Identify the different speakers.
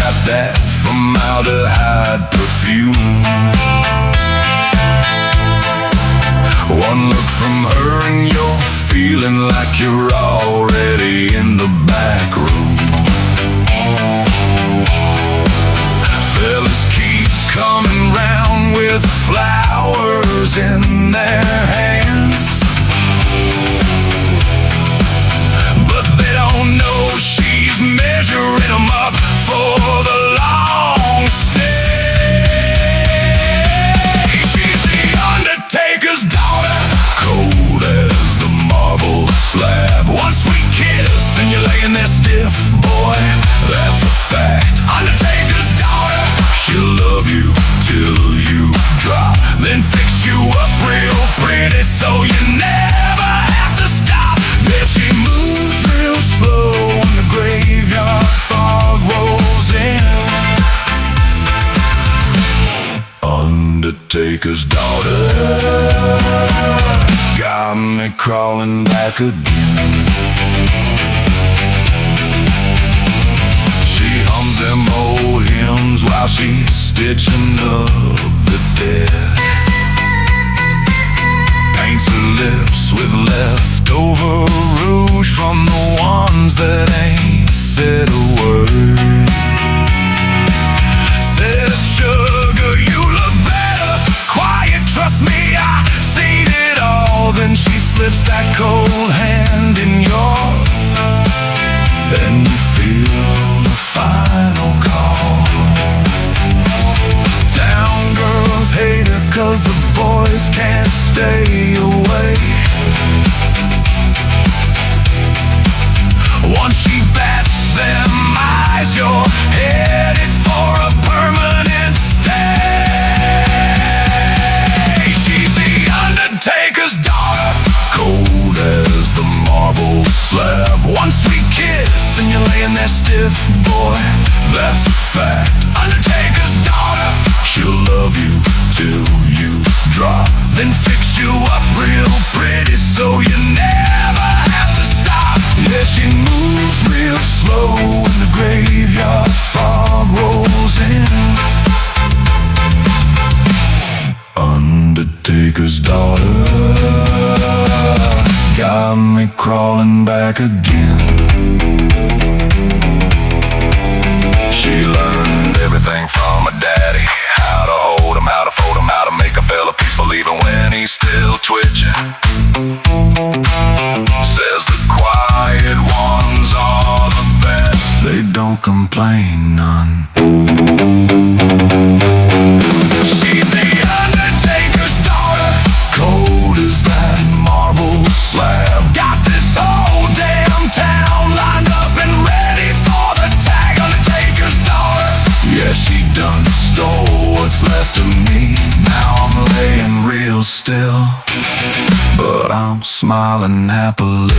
Speaker 1: got that formaldehyde perfume. One look from her and you're feeling like you're already in the back room. Fellas keep coming round with flowers in their hands, but they don't know she's measuring them up for the long stay. She's the Undertaker's daughter, cold as the marble slab. One sweet kiss and you're laying there stiff, boy, that's a fact. Undertaker's daughter, she'll love you till you drop, then fix you up real pretty so you never have to stop. Then she moves real slow when the graveyard fog rolls in. Undertaker's daughter got me crawling back again. She hums them old hymns while she's stitching up the dead. Paints her lips with leftover rouge from the ones that ain't said a word. Says, sugar, you look better, quiet, trust me, I seen it all. Then she slips that cold hand in yours, and you feel the final call. Town girls hate her 'cause the boys can't stay away. Once she bats them eyes, you're headed for a permanent stay. She's the Undertaker's daughter, cold as the marble slab. One sweet kiss and you're laying there stiff, boy, that's a fact. Undertaker's daughter, she'll love you till you drop, then fix you up real pretty so you never have to stop. Yeah, she moves real slow when the graveyard fog rolls in. Undertaker's daughter got me crawling back again. She learned everything from her daddy, how to hold him, how to fold him, how to make a fella peaceful even when he's still twitching. Says the quiet ones are the best, they don't complain none. She's the Undertaker's daughter, cold as that marble slab. Got this whole damn town lined up and ready for the tag. Undertaker's daughter, yeah, she done stole what's left of me. Now I'm laying real still, but I'm smiling happily.